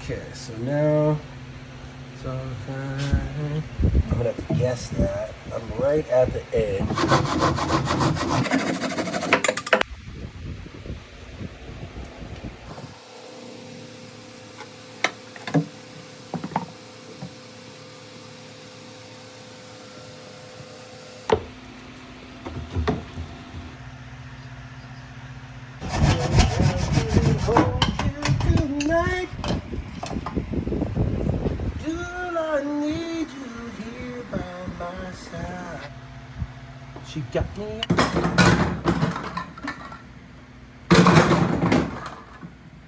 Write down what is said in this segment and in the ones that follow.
Okay, so now it's all fine. I'm gonna have to guess that. I'm right at the edge. She got me.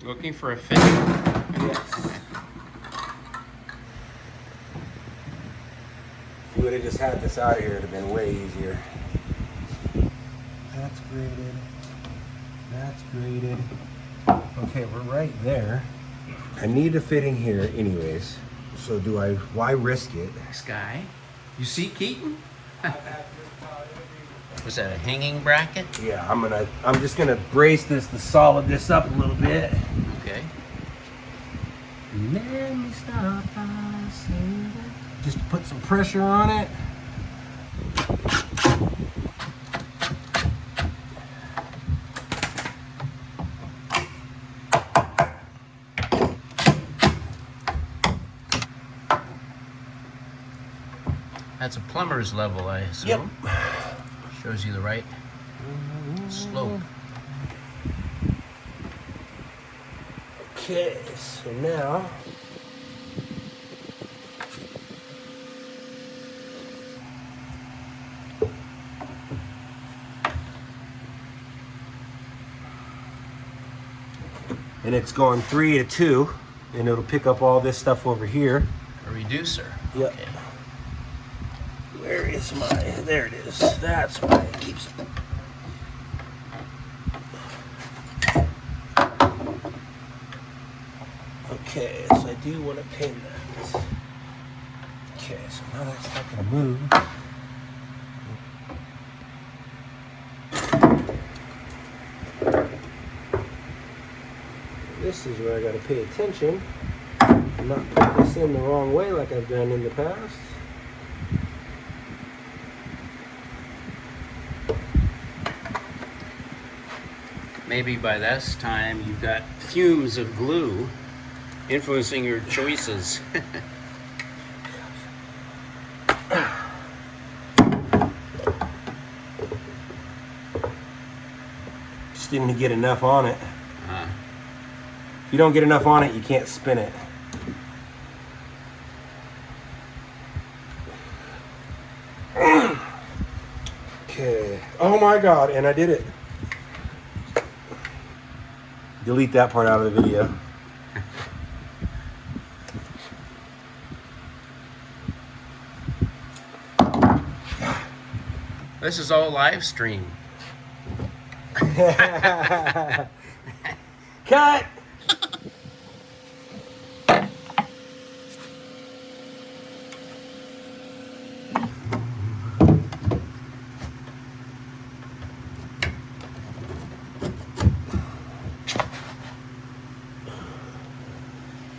Looking for a fit? Yes. If you would have just had this out of here, it would have been way easier. That's graded. That's graded. Okay, we're right there. I need a fitting here anyways. So why risk it? Sky. You see Keaton? Was that a hanging bracket? Yeah, I'm just gonna brace this to solid this up a little bit. Okay. Let me stop by saying that. Just to put some pressure on it. That's a plumber's level, I assume. Yep. Shows you the right slope. Okay, so now and it's going 3 to 2, and it'll pick up all this stuff over here. A reducer. Yep. Okay. Where is my? There it is. That's why it keeps. Okay, so I do want to pin that. Okay, so now that's not going to move. This is where I got to pay attention and not put this in the wrong way like I've done in the past. Maybe by this time you've got fumes of glue influencing your choices. Just didn't get enough on it. If you don't get enough on it, you can't spin it. Okay. Oh my God, and I did it. Delete that part out of the video. This is all live stream. Cut!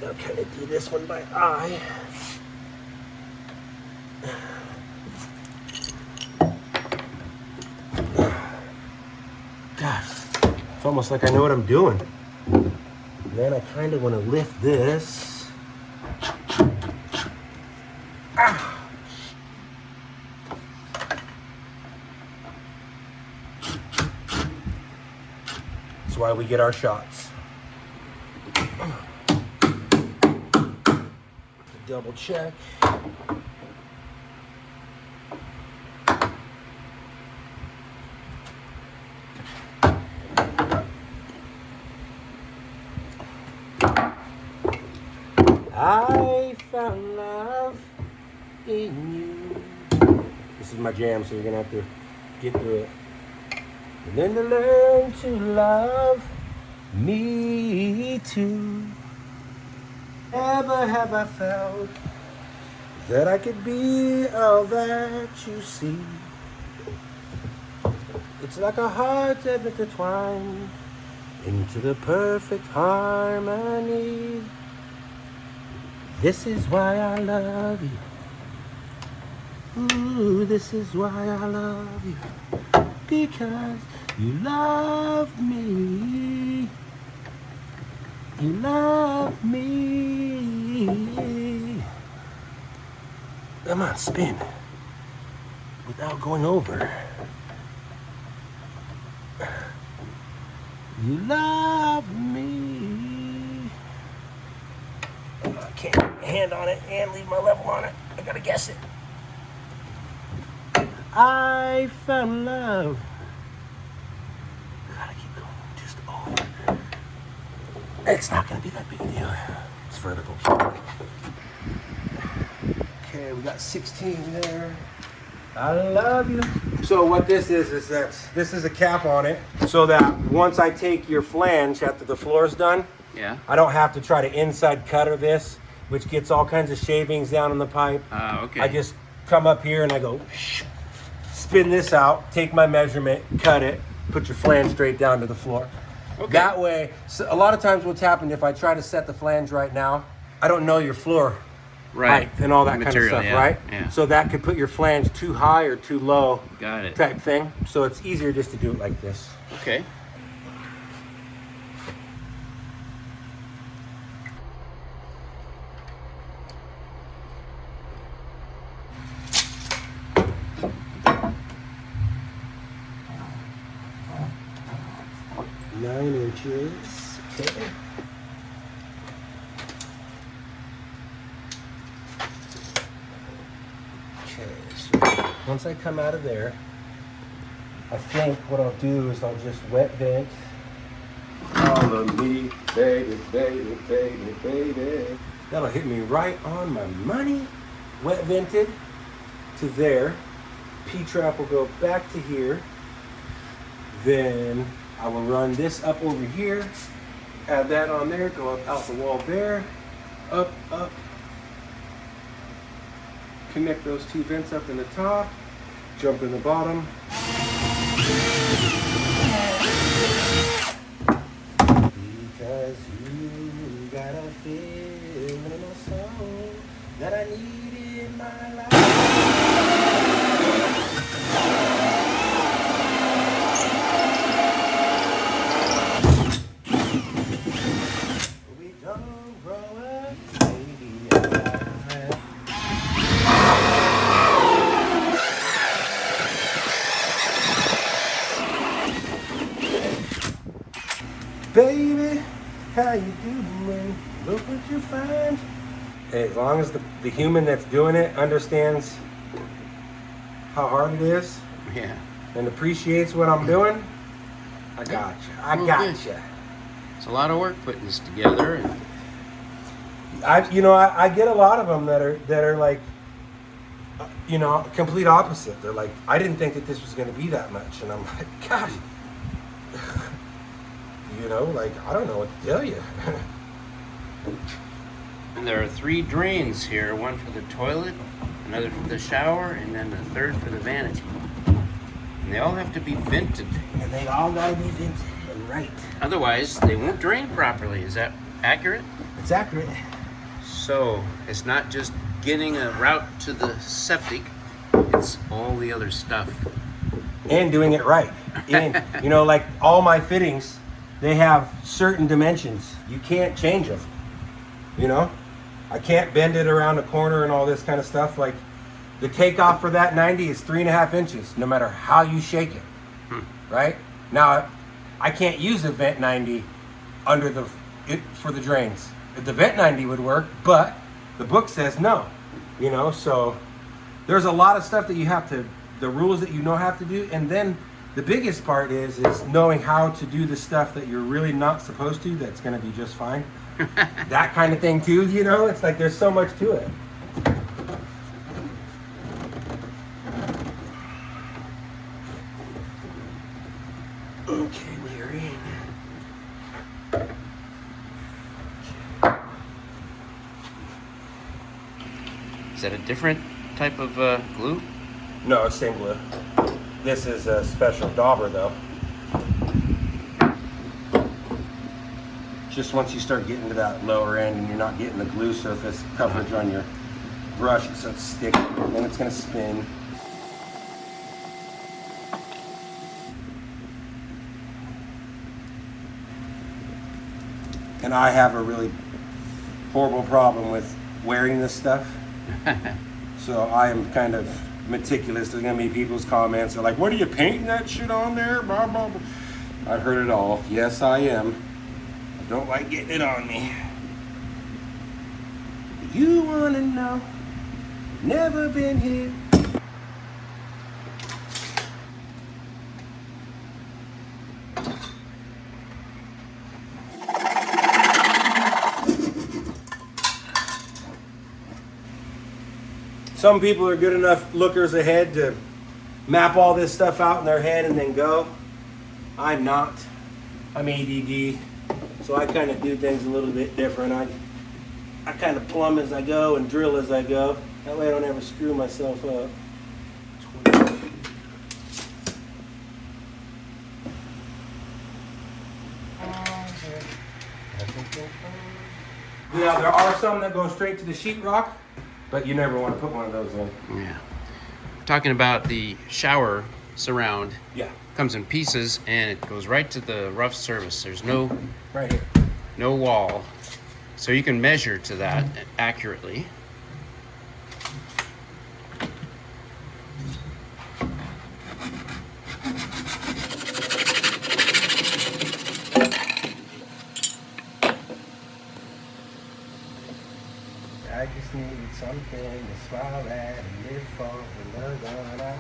I'll kind of do this one by eye. Gosh, it's almost like I know what I'm doing. And then I kind of want to lift this. Ah. That's why we get our shots. Double check. I found love in you. This is my jam, so you're gonna have to get through it. And then to learn to love me too. Never have I felt that I could be all that you see. It's like our hearts ever intertwined into the perfect harmony. This is why I love you. Ooh, this is why I love you. Because you love me. You love me. Come on, spin. Without going over. You love me. I can't put my hand on it and leave my level on it. I gotta guess it. I found love. Gotta keep going just over. It's not gonna be that big a deal. It's vertical. Okay, we got 16 there. I love you. So what this is that this is a cap on it, so that once I take your flange after the floor is done, Yeah. I don't have to try to inside cutter this, which gets all kinds of shavings down in the pipe. Okay. I just come up here and I go, spin this out, take my measurement, cut it, put your flange straight down to the floor. Okay. That way, so a lot of times what's happened, if I try to set the flange right now, I don't know your floor height and all that kind of stuff, yeah. right? Yeah. So that could put your flange too high or too low. Got it. Type thing. So it's easier just to do it like this. Okay. Nine inches. Okay. So once I come out of there, I think what I'll do is I'll just wet vent all of me, baby, baby, baby, baby. That'll hit me right on my money. Wet vented to there. P-trap will go back to here. Then I will run this up over here. Add that on there, go up out the wall there. Up, up. Connect those two vents up in the top. Jump in the bottom. Because you got a feeling in my soul that I need in my life. We don't grow up, baby. Baby, how you doing? Look what you find. Hey, as long as the human that's doing it understands how hard it is Yeah. and appreciates what I'm doing, I got you. I Well, got good. you. It's a lot of work putting this together. And I get a lot of them that are like, complete opposite. They're like, I didn't think that this was going to be that much, and I'm like, gosh, I don't know what to tell you. And there are 3 drains here, one for the toilet, another for the shower, and then the third for the vanity. And they all have to be vented. And they all gotta be vented and right. Otherwise, they won't drain properly. Is that accurate? It's accurate. So, it's not just getting a route to the septic, it's all the other stuff. And doing it right. And, like all my fittings, they have certain dimensions. You can't change them. I can't bend it around the corner and all this kind of stuff. Like the takeoff for that 90 is 3.5 inches, no matter how you shake it. Right? Now, I can't use a vent 90 under for the drains. The vent 90 would work, but the book says no. So there's a lot of stuff that you have to, the rules that have to do, and then the biggest part is knowing how to do the stuff that you're really not supposed to, that's going to be just fine. That kind of thing too, it's like there's so much to it. Okay, we're in. Is that a different type of glue? No, it's same glue. This is a special dauber though. just once you start getting to that lower end and you're not getting the glue surface coverage on your brush, so it's sticky, then it's gonna spin. And I have a really horrible problem with wearing this stuff. So I am kind of meticulous. There's gonna be people's comments are like, what are you painting that shit on there? Blah, blah, blah. I've heard it all. Yes, I am. I don't like getting it on me. You wanna know? Never been here. Some people are good enough lookers ahead to map all this stuff out in their head and then go. I'm not. I'm ADD, so I kind of do things a little bit different. I kind of plumb as I go and drill as I go. That way I don't ever screw myself up. Yeah, there are some that go straight to the sheetrock, but you never want to put one of those in. Yeah. Talking about the shower surround. Yeah. Comes in pieces and it goes right to the rough surface. There's no Right here. no wall. So you can measure to that accurately. I just need something to smile at and live for another eye.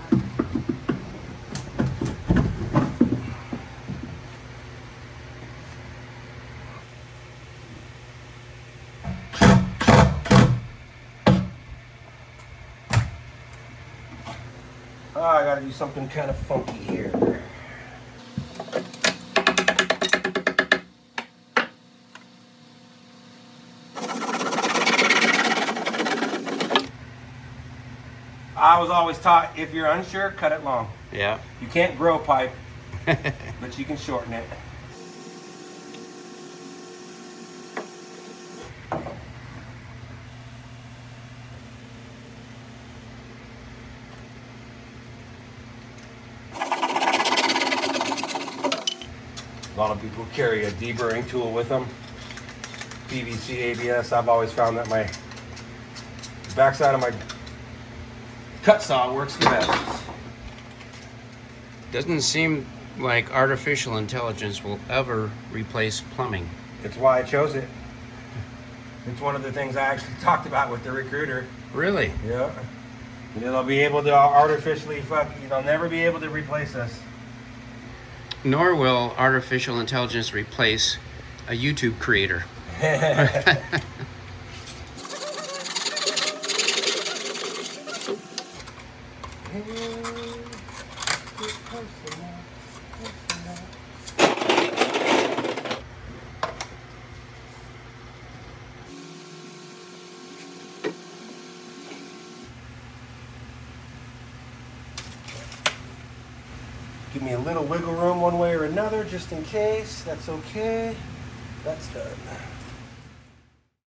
Oh, I gotta do something kind of funky here. I was always taught, if you're unsure, cut it long. Yeah. You can't grow pipe, but you can shorten it. A lot of people carry a deburring tool with them. PVC ABS. I've always found that my backside of my cut saw works the best. Doesn't seem like artificial intelligence will ever replace plumbing. It's why I chose it. It's one of the things I actually talked about with the recruiter. Really? Yeah. They'll be able to artificially they'll never be able to replace us. Nor will artificial intelligence replace a YouTube creator. Give me a little wiggle room one way or another, just in case. That's okay. That's done.